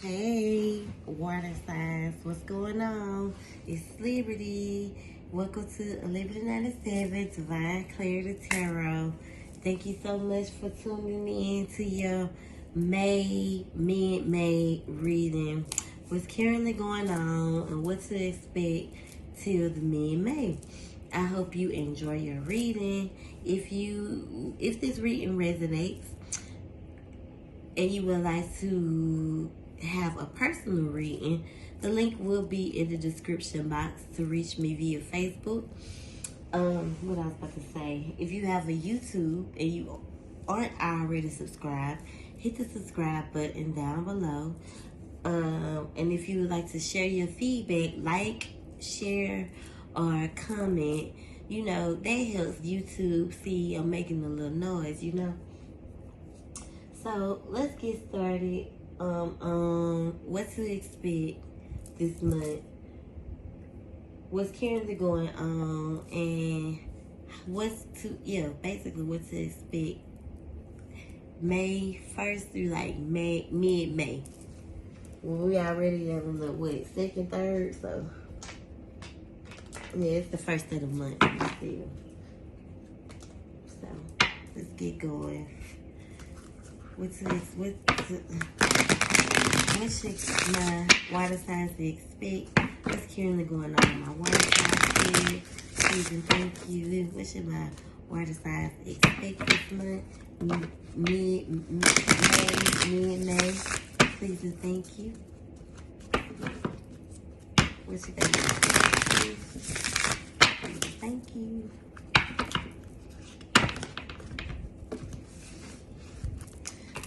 Hey, water signs, what's going on? It's Liberty. Welcome to 1197 Divine Clarity Tarot. Thank you so much for tuning in to your mid-May reading. What's currently going on and what to expect till the mid-May. I hope you enjoy your reading. If this reading resonates and you would like to have a personal reading, the link will be in the description box to reach me via Facebook. What I was about to say, if you have a YouTube and you aren't already subscribed, hit the subscribe button down below. And if you would like to share your feedback, like, share, or comment, that helps YouTube see I'm making a little noise, So let's get started on what to expect this month, what's currently going on, and basically what to expect May 1st through like mid-May. Well, we already having the second, third, so yeah, it's the first of the month. So let's get going. What should my water signs expect? What's currently going on in my water signs? Please and thank you. What should my water signs expect this month? Mid-May. Please and thank you. What should they expect? Please and thank you.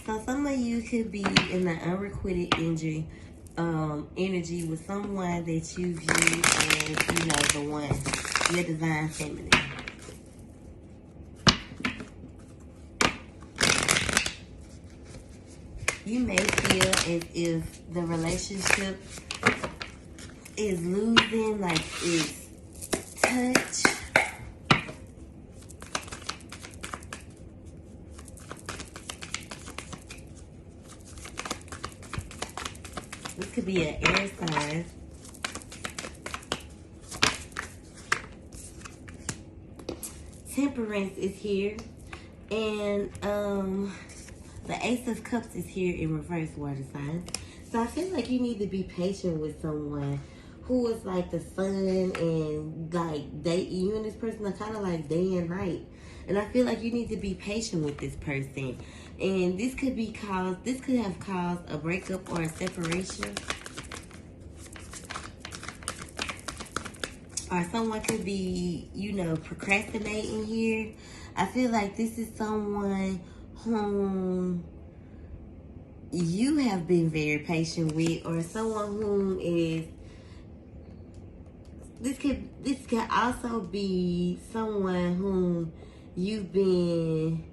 So some of you could be in the unrequited energy with someone that you view as, the one, your divine feminine. You may feel as if the relationship is losing, like its touch. This could be an air sign. Temperance is here. And the Ace of Cups is here in reverse, water signs. So I feel like you need to be patient with someone who is like the sun, and like you and this person are kind of like day and night. And I feel like you need to be patient with this person. And this could have caused a breakup or a separation. Or someone could be, procrastinating here. I feel like this is someone whom you have been very patient with, or someone whom is, this could also be someone whom you've been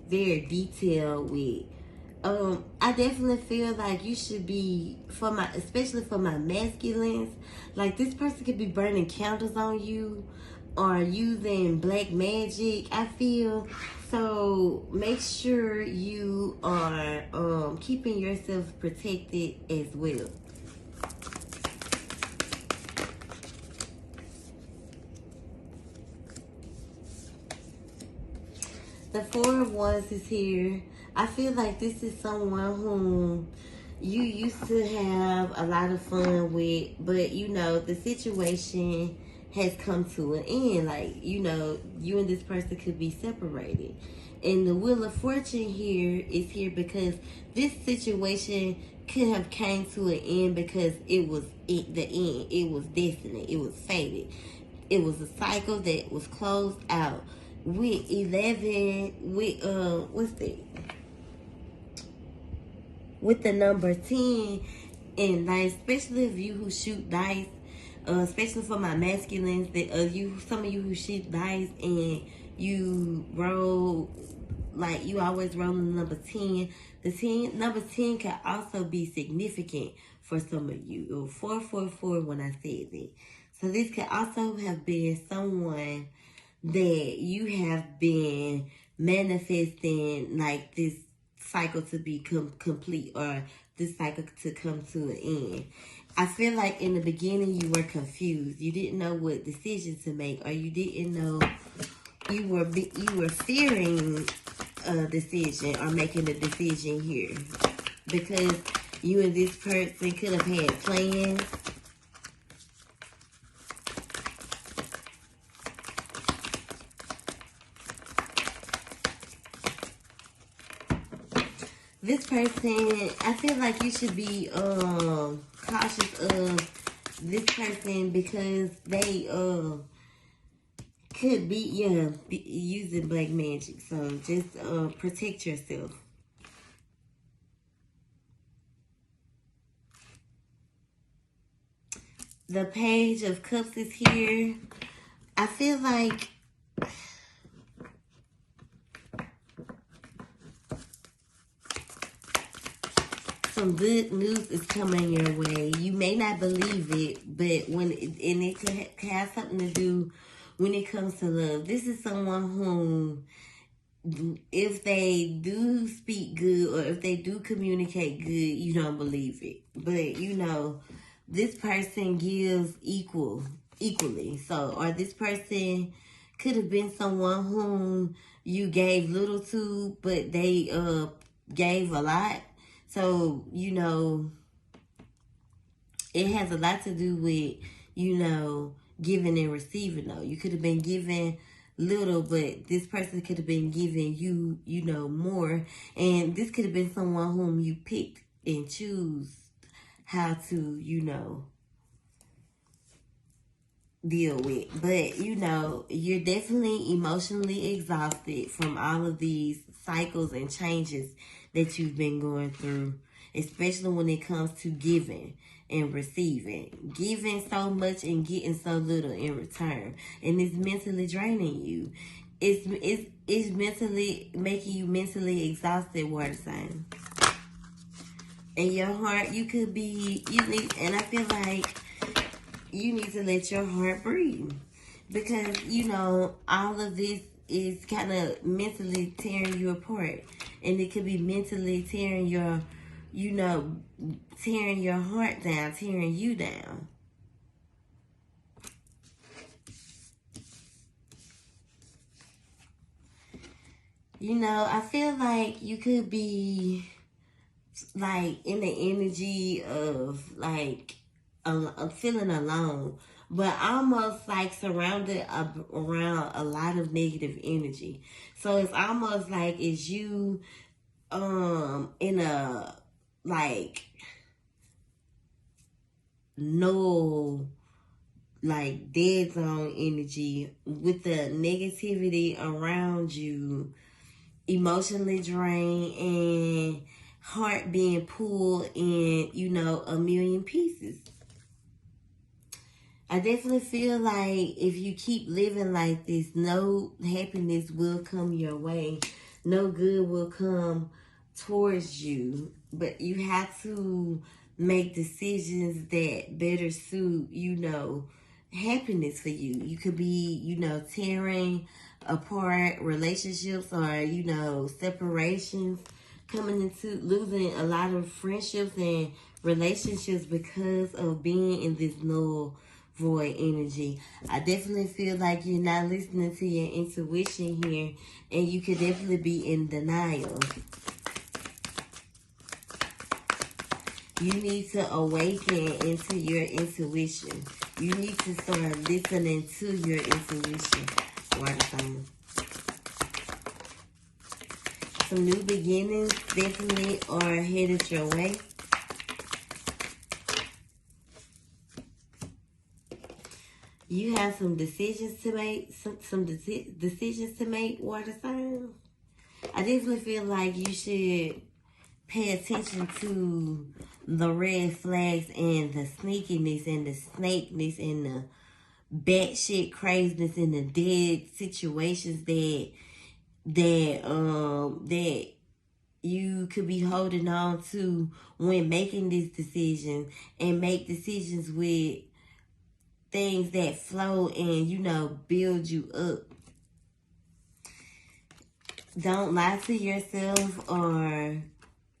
very detailed with. I definitely feel like you should be, especially for my masculines, like this person could be burning candles on you or using black magic, I feel. So make sure you are keeping yourself protected as well. The Four of Wands is here. I feel like this is someone whom you used to have a lot of fun with, but the situation has come to an end. Like, you and this person could be separated. And the Wheel of Fortune here is here because this situation could have came to an end because it was the end. It was destiny. It was fated. It was a cycle that was closed out. With 11, what's that? With the number 10, and like, especially if you who shoot dice, especially for my masculines, that some of you who shoot dice and you roll, like you always roll the number 10. Number 10 can also be significant for some of you. It was 444 when I said that. So this could also have been someone that you have been manifesting, like this cycle to be complete, or this cycle to come to an end. I feel like in the beginning you were confused. You didn't know what decision to make, or you didn't know you were fearing a decision or making a decision here, because you and this person could have had plans. This person, I feel like you should be cautious of this person, because they could be using black magic. So just protect yourself. The Page of Cups is here. I feel like some good news is coming your way. You may not believe it, but it could have something to do when it comes to love. This is someone who, if they do speak good or if they do communicate good, you don't believe it. But you know, this person gives equally. So, or this person could have been someone whom you gave little to, but they gave a lot. So, you know, it has a lot to do with, you know, giving and receiving, though. You could have been giving little, but this person could have been giving you, you know, more. And this could have been someone whom you picked and choose how to, you know, deal with. But, you know, you're definitely emotionally exhausted from all of these cycles and changes that you've been going through, especially when it comes to giving and receiving. Giving so much and getting so little in return. And it's mentally draining you. It's mentally making you mentally exhausted, water sign. In your heart, you could be, and I feel like you need to let your heart breathe. Because, you know, all of this is kind of mentally tearing you apart. And it could be mentally tearing your, you know, tearing your heart down, tearing you down. You know, I feel like you could be, like, in the energy of, like, feeling alone, but almost like surrounded around a lot of negative energy. So it's almost like it's you in a like no like dead zone energy, with the negativity around you, emotionally drained, and heart being pulled in, you know, a million pieces. I definitely feel like if you keep living like this, no happiness will come your way. No good will come towards you. But you have to make decisions that better suit, you know, happiness for you. You could be, you know, tearing apart relationships, or, you know, separations, coming into losing a lot of friendships and relationships because of being in this null void energy. I definitely feel like you're not listening to your intuition here, and you could definitely be in denial. You need to awaken into your intuition. You need to start listening to your intuition, water sign. Some new beginnings definitely are headed your way. You have some decisions to make, some decisions to make, water sign. I definitely feel like you should pay attention to the red flags and the sneakiness and the snakeness and the batshit craziness and the dead situations that you could be holding on to when making this decision, and make decisions with things that flow and, you know, build you up. Don't lie to yourself or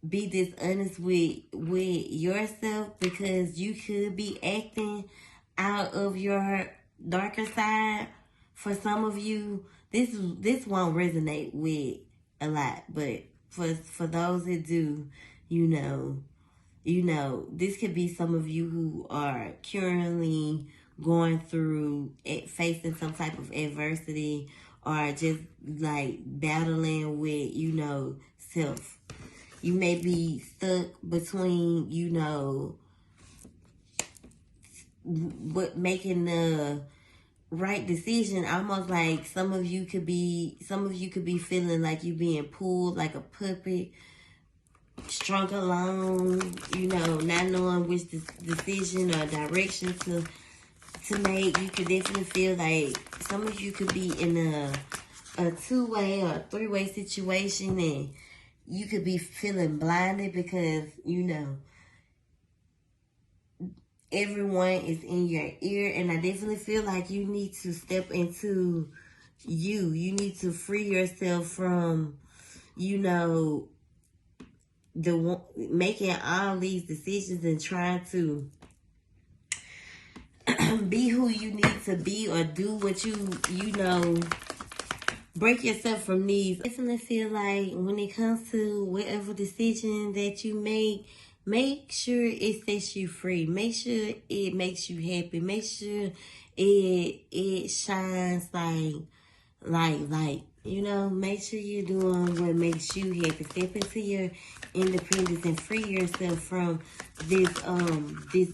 be dishonest with yourself, because you could be acting out of your darker side. For some of you, this won't resonate with a lot, but for those that do, you know, this could be some of you who are currently going through facing some type of adversity, or just like battling with, self. You may be stuck between, what making the right decision. Almost like some of you could be feeling like you being pulled like a puppet, strung along, not knowing which decision or direction to make. You could definitely feel like some of you could be in a two-way or three-way situation, and you could be feeling blinded because, everyone is in your ear. And I definitely feel like you need to step into you. You need to free yourself from, making all these decisions and trying to be who you need to be, or do what break yourself from these. I definitely feel like when it comes to whatever decision that you make sure it sets you free. Make sure it makes you happy. Make sure it shines like light. Make sure you're doing what makes you happy. Step into your independence and free yourself from this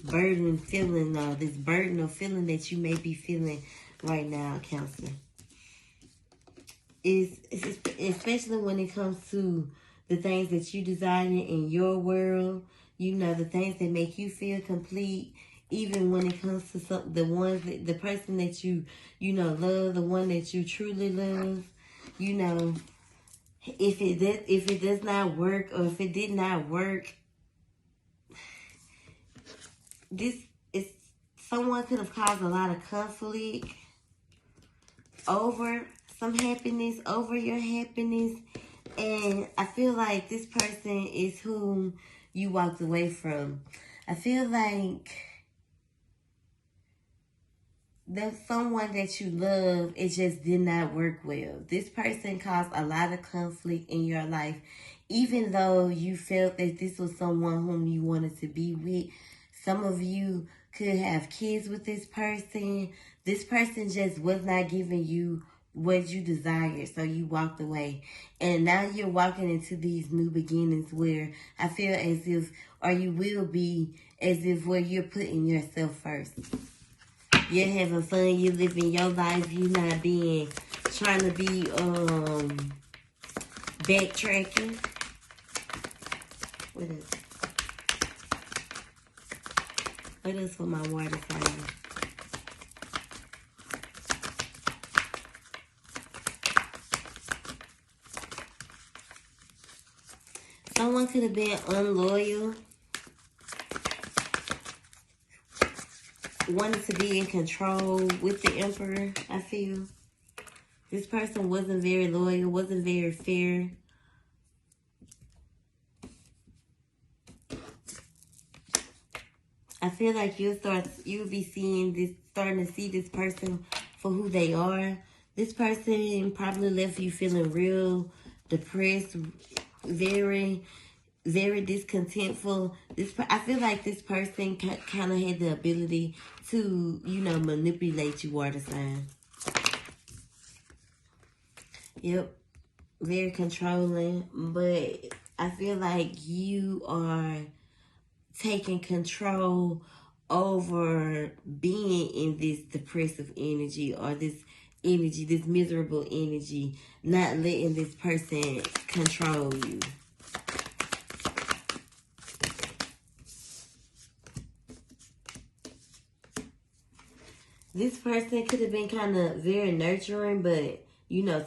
burden feeling, or this burden or feeling that you may be feeling right now, Counselor. It's especially when it comes to the things that you desire in your world, the things that make you feel complete. Even when it comes to the person that you love, the one that you truly love, if it does not work, or if it did not work, someone could have caused a lot of conflict over some happiness, over your happiness. And I feel like this person is whom you walked away from. I feel like there's someone that you love, it just did not work well. This person caused a lot of conflict in your life, even though you felt that this was someone whom you wanted to be with. Some of you could have kids with this person. This person just was not giving you what you desired, so you walked away. And now you're walking into these new beginnings where I feel as if, or you will be, as if where you're putting yourself first. You're having fun, you're living your life, you're not trying to be backtracking. What is for my water sign? Someone could have been unloyal, wanted to be in control with the Emperor, I feel. This person wasn't very loyal, wasn't very fair. I feel like you'll be starting to see this person for who they are. This person probably left you feeling real depressed, very, very discontentful. I feel like this person kind of had the ability to, manipulate you, water sign. Yep, very controlling, but I feel like you are taking control over being in this depressive energy, or this energy, this miserable energy, not letting this person control you. This person could have been kind of very nurturing, but,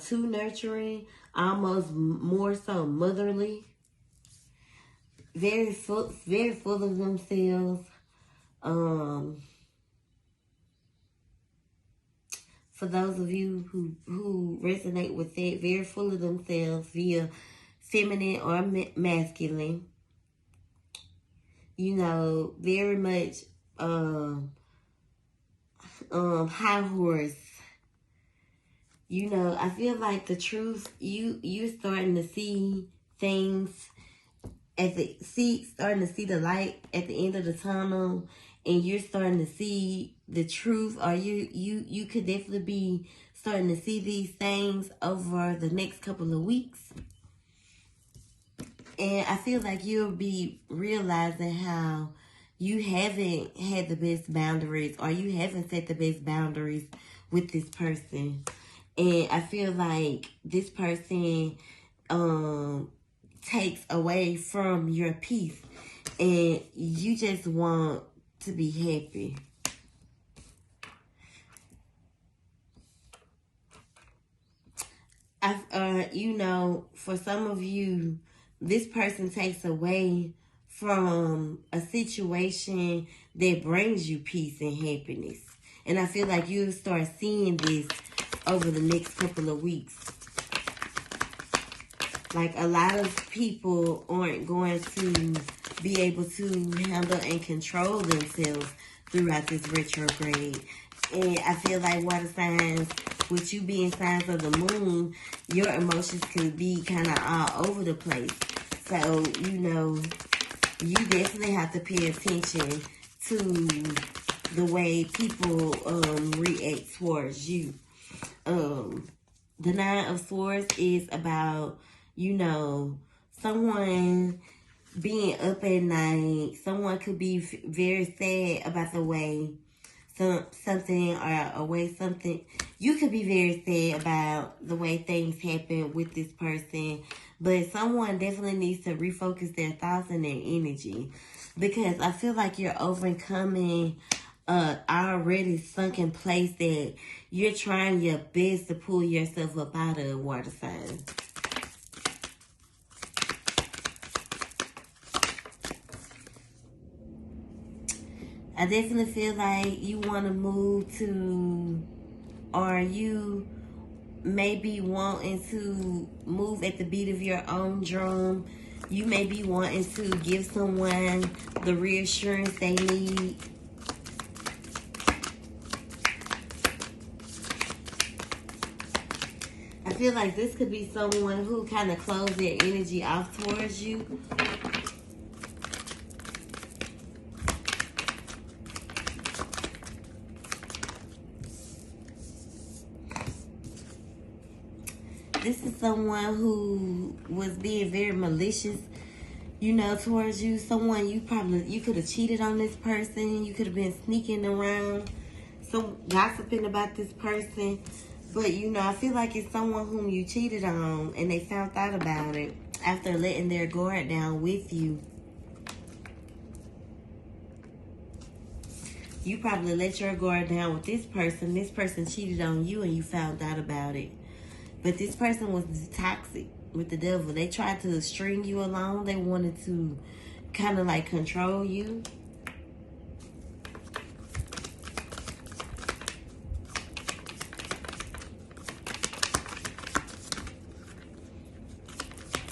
too nurturing, almost more so motherly. Very full of themselves. For those of you who resonate with it, very full of themselves, feminine or masculine. You know, very much high horse. You know, I feel like the truth, you're starting to see things starting to see the light at the end of the tunnel, and you're starting to see the truth, or you could definitely be starting to see these things over the next couple of weeks. And I feel like you'll be realizing how you haven't had the best boundaries, or you haven't set the best boundaries with this person. And I feel like this person takes away from your peace, and you just want to be happy. You know, for some of you, this person takes away from a situation that brings you peace and happiness. And I feel like you'll start seeing this over the next couple of weeks. Like, a lot of people aren't going to be able to handle and control themselves throughout this retrograde. And I feel like water signs, with you being signs of the moon, your emotions could be kind of all over the place. So, you know, you definitely have to pay attention to the way people react towards you. The Nine of Swords is about, you know, someone being up at night. Someone could be very sad about the way something. You could be very sad about the way things happen with this person. But someone definitely needs to refocus their thoughts and their energy. Because I feel like you're overcoming already sunken place that you're trying your best to pull yourself up out of, water sign. I definitely feel like you want to move to, or you may be wanting to move at the beat of your own drum. You may be wanting to give someone the reassurance they need. I feel like this could be someone who kind of closed their energy off towards you. This is someone who was being very malicious, you know, towards you. Someone you could have cheated on this person. You could have been sneaking around, gossiping about this person. But, you know, I feel like it's someone whom you cheated on, and they found out about it after letting their guard down with you. You probably let your guard down with this person. This person cheated on you, and you found out about it. But this person was toxic with the devil. They tried to string you along. They wanted to kind of like control you.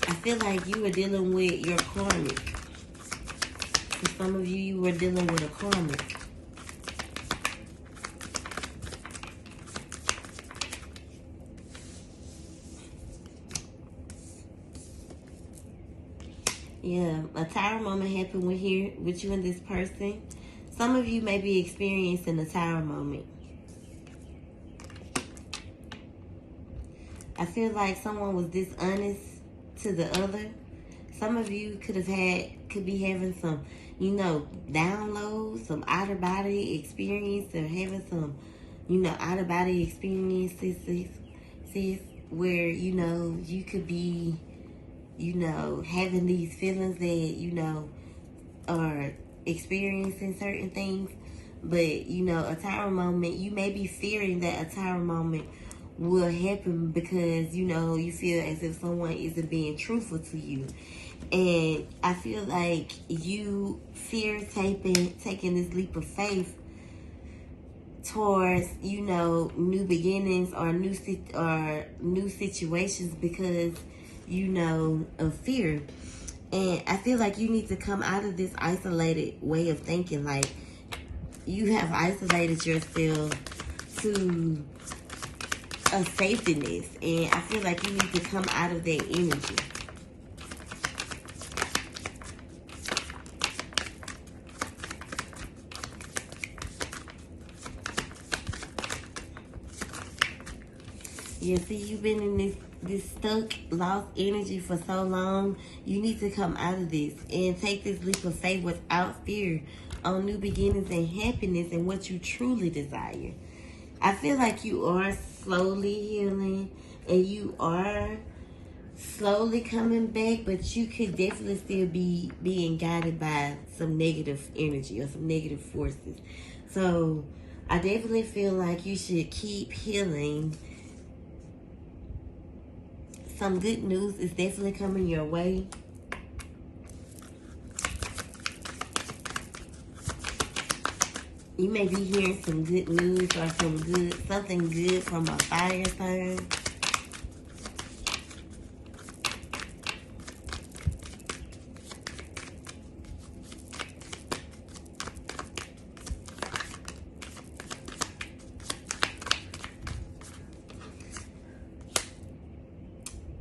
I feel like you were dealing with your karmic. For some of you, you were dealing with a karmic. Yeah, a tower moment happened with you and this person. Some of you may be experiencing a tower moment. I feel like someone was dishonest to the other. Some of you could be having some, you know, downloads, some out of body experience, or having some, you know, out of body experiences, where, you know, you could be, you know, having these feelings that, you know, are experiencing certain things. But, you know, a tower moment, you may be fearing that a tower moment will happen because, you know, you feel as if someone isn't being truthful to you. And I feel like you fear taking this leap of faith towards, you know, new beginnings or new situations, because you know, of fear. And I feel like you need to come out of this isolated way of thinking. Like, you have isolated yourself to a safetyness. And I feel like you need to come out of that energy. Yeah, see, you've been in this stuck, lost energy for so long. You need to come out of this and take this leap of faith without fear on new beginnings and happiness and what you truly desire. I feel like you are slowly healing and you are slowly coming back, but you could definitely still be being guided by some negative energy or some negative forces. So I definitely feel like you should keep healing. Some good news is definitely coming your way. You may be hearing some good news or something good from a fire sign.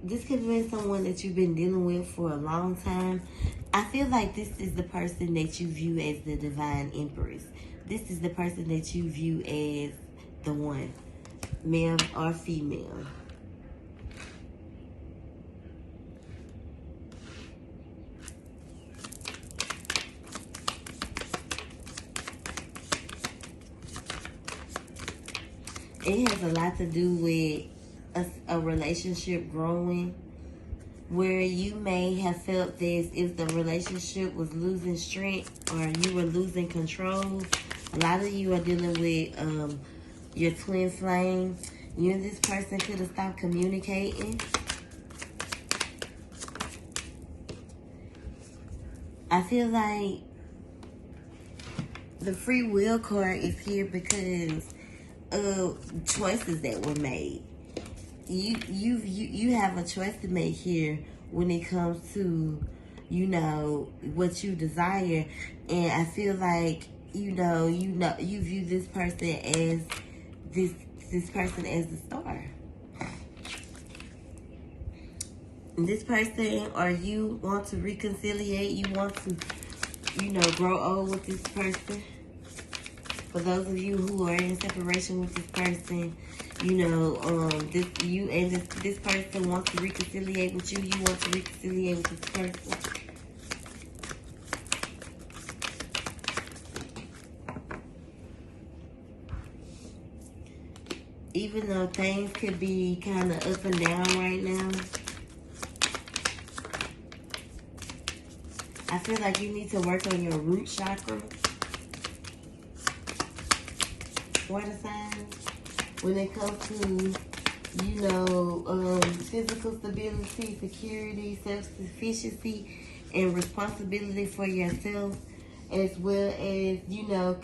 This could have been someone that you've been dealing with for a long time. I feel like this is the person that you view as the divine empress. This is the person that you view as the one, male or female. It has a lot to do with a relationship growing, where you may have felt this if the relationship was losing strength or you were losing control. A lot of you are dealing with your twin flame. You and this person could have stopped communicating. I feel like the free will card is here because of choices that were made. You have a choice to make here when it comes to, you know, what you desire. And I feel like, you view this person as this person as the star. And this person, or you want to reconciliate, you want to, grow old with this person. For those of you who are in separation with this person, this person wants to reconciliate with you. You want to reconciliate with this person. Even though things could be kind of up and down right now, I feel like you need to work on your root chakra. Water signs. When it comes to, physical stability, security, self-sufficiency, and responsibility for yourself, as well as,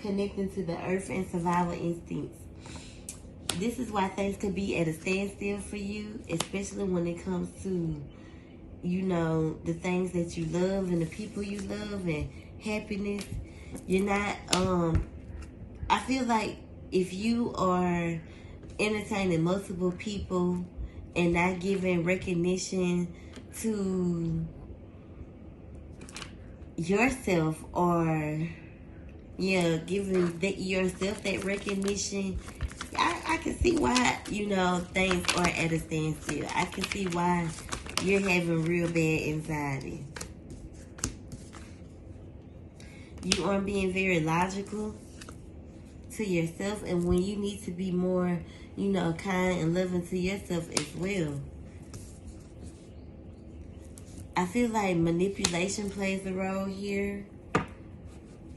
connecting to the earth and survival instincts. This is why things could be at a standstill for you, especially when it comes to, the things that you love and the people you love and happiness. You're not, I feel like if you are entertaining multiple people and not giving recognition to yourself, or giving yourself that recognition, I can see why things are at a standstill. I can see why you're having real bad anxiety. You aren't being very logical to yourself, and when you need to be more, kind and loving to yourself as well. I feel like manipulation plays a role here,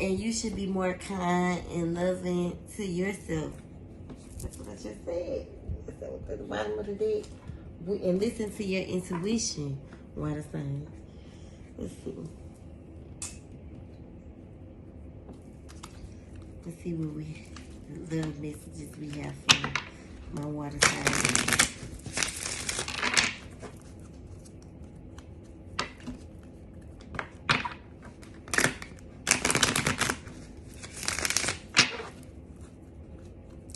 and you should be more kind and loving to yourself. That's what I just said. That's at the bottom of the deck. And listen to your intuition, water signs. Let's see. Let's see what little messages we have for my water signs.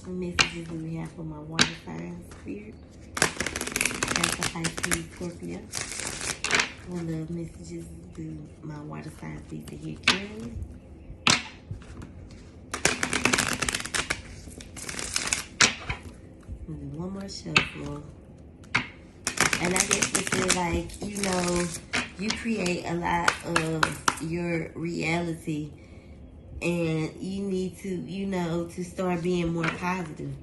What messages do we have for my water sign spirit? That's a Pisces, Scorpio. What love messages do my water signs need to hear clearly? One more shuffle. And I guess it feels like, you know, you create a lot of your reality. And you need to, you know, to start being more positive.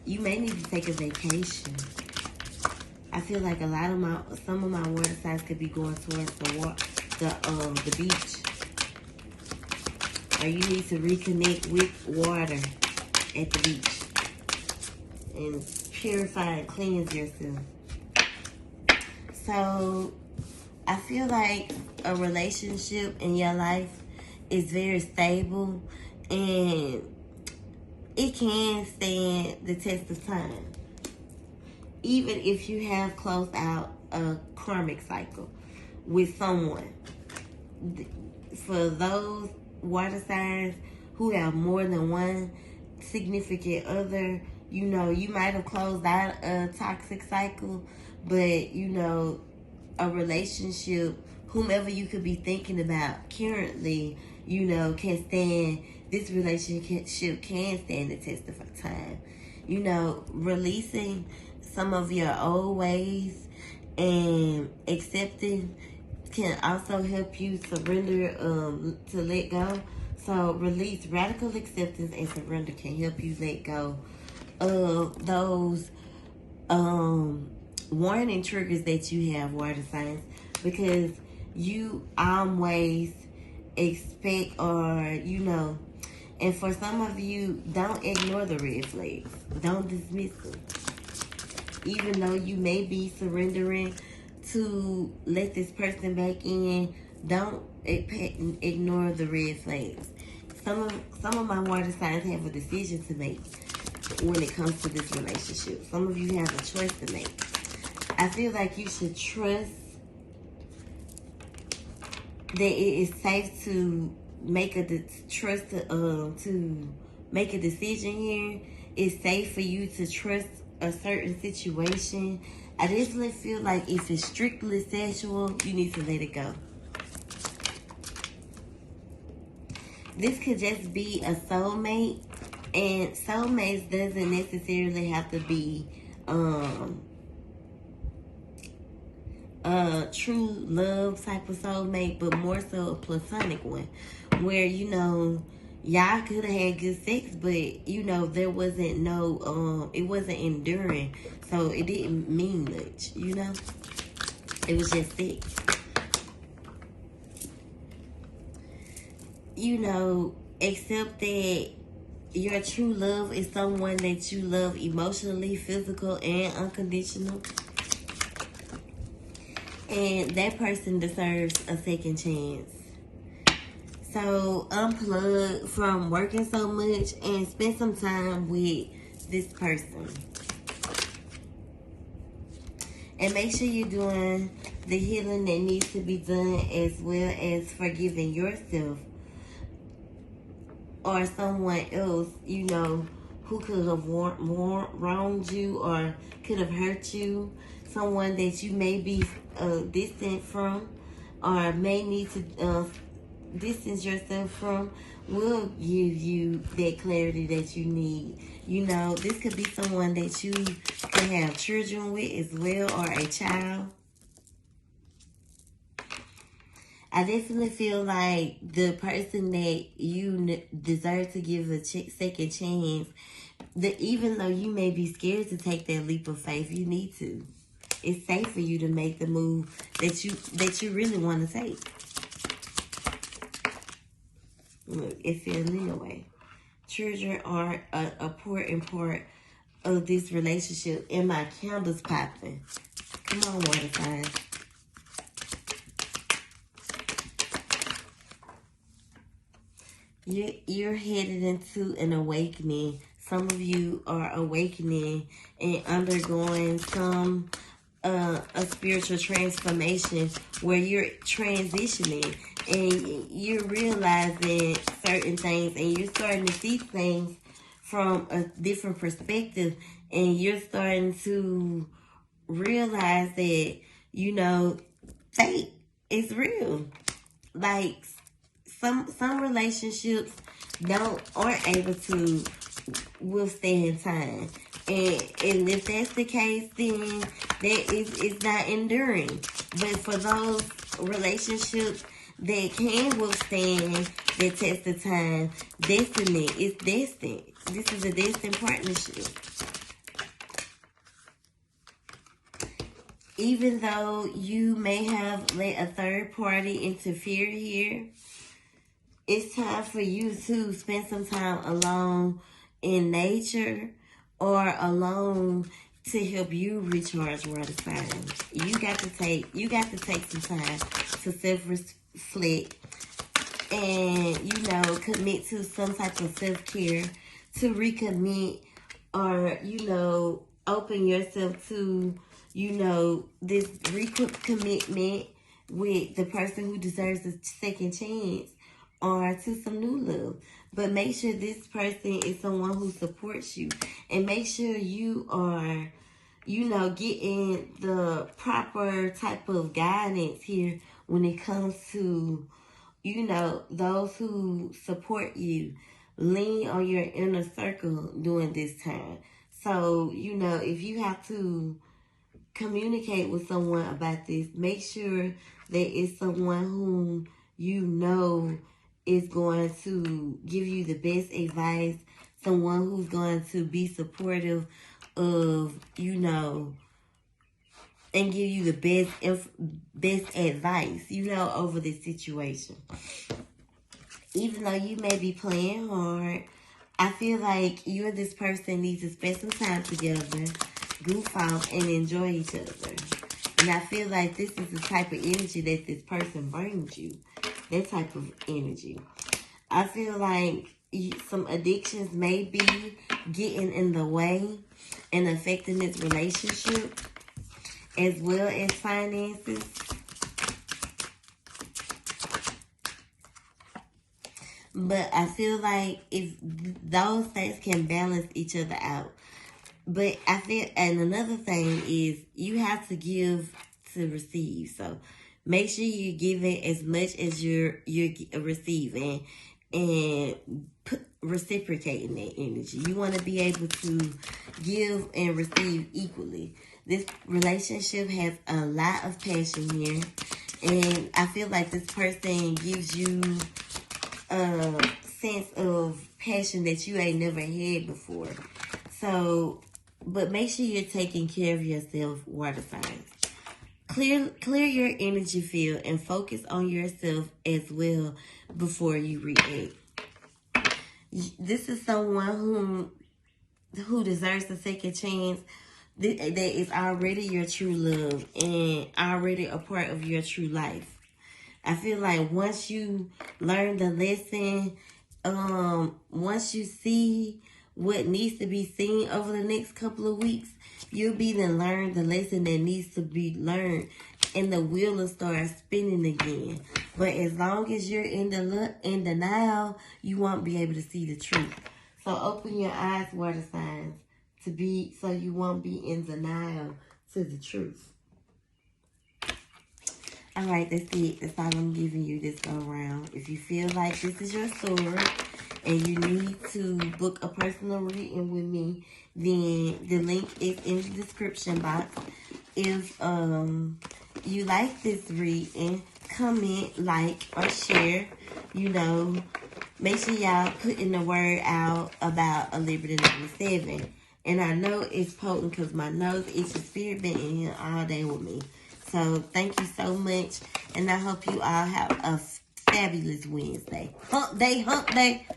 You may need to take a vacation. I feel like some of my water signs could be going towards the beach. Or you need to reconnect with water at the beach. And purify and cleanse yourself. So, I feel like a relationship in your life is very stable and it can stand the test of time. Even if you have closed out a karmic cycle with someone. For those water signs who have more than one significant other, you know, you might have closed out a toxic cycle, but, you know, a relationship, whomever you could be thinking about currently, you know, this relationship can stand the test of time. You know, releasing some of your old ways and accepting can also help you surrender, to let go. So radical acceptance and surrender can help you let go of those warning triggers that you have, water signs, because you always expect, or, you know, and for some of you, don't ignore the red flags. Don't dismiss them. Even though you may be surrendering to let this person back in, don't ignore the red flags. Some of my water signs have a decision to make when it comes to this relationship. Some of you have a choice to make. I feel like you should trust that it is safe to make a decision here. It's safe for you to trust a certain situation. I definitely feel like if it's strictly sexual, you need to let it go. This could just be a soulmate, and soulmates doesn't necessarily have to be a true love type of soulmate, but more so a platonic one, where, you know, y'all could have had good sex, but, you know, there wasn't it wasn't enduring, so it didn't mean much, you know? It was just sex. You know, accept that your true love is someone that you love emotionally, physical, and unconditional. And that person deserves a second chance. So unplug from working so much and spend some time with this person. And make sure you're doing the healing that needs to be done, as well as forgiving yourself or someone else, you know, who could have wronged you or could have hurt you. Someone that you may be distant from, or may need to distance yourself from, will give you that clarity that you need. You know, this could be someone that you can have children with as well, or a child. I definitely feel like the person that you deserve to give a second chance, that even though you may be scared to take that leap of faith, you need to. It's safe for you to make the move that you really want to take. Look, it feels Leo way. Children are an important part of this relationship, and my candle's popping. Come on, water signs. You're headed into an awakening. Some of you are awakening and undergoing some a spiritual transformation where you're transitioning and you're realizing certain things, and you're starting to see things from a different perspective, and you're starting to realize that, you know, fate is real. Like, some relationships aren't able to withstand time. And if that's the case, then it's not enduring. But for those relationships that can withstand the test of time, destiny is destined. This is a destined partnership. Even though you may have let a third party interfere here, it's time for you to spend some time alone in nature or alone to help you recharge water signs. You got to take some time to self-reflect and, you know, commit to some type of self-care, to recommit, or, you know, open yourself to, you know, this recommitment with the person who deserves a second chance, or to some new love. But make sure this person is someone who supports you. And make sure you are, you know, getting the proper type of guidance here when it comes to, you know, those who support you. Lean on your inner circle during this time. So, you know, if you have to communicate with someone about this, make sure that it's someone whom you know is going to give you the best advice, someone who's going to be supportive of, you know, and give you the best advice, you know, over this situation. Even though you may be playing hard, I feel like you and this person need to spend some time together, goof off, and enjoy each other. And I feel like this is the type of energy that this person brings you. That type of energy. I feel like some addictions may be getting in the way and affecting this relationship, as well as finances. But I feel like if those things can balance each other out. But I feel, and another thing is, you have to give to receive. So make sure you're giving as much as you're receiving, and reciprocating that energy. You want to be able to give and receive equally. This relationship has a lot of passion here, and I feel like this person gives you a sense of passion that you ain't never had before. So, but make sure you're taking care of yourself, water signs. Clear your energy field and focus on yourself as well before you react. This is someone who deserves a second chance, that is already your true love and already a part of your true life. I feel like once you learn the lesson, once you see what needs to be seen over the next couple of weeks, you'll be to learn the lesson that needs to be learned, and the wheel will start spinning again. But as long as you're in denial, you won't be able to see the truth. So open your eyes, water signs, so you won't be in denial to the truth. All right, that's it. That's all I'm giving you this go around. If you feel like this is your story and you need to book a personal reading with me, then the link is in the description box. If you like this reading, comment, like, or share. You know, make sure y'all putting the word out about a Liberty number 7. And I know it's potent because my nose itches. Spirit been in here all day with me. So thank you so much, and I hope you all have a fabulous Wednesday. Hump day, hump day.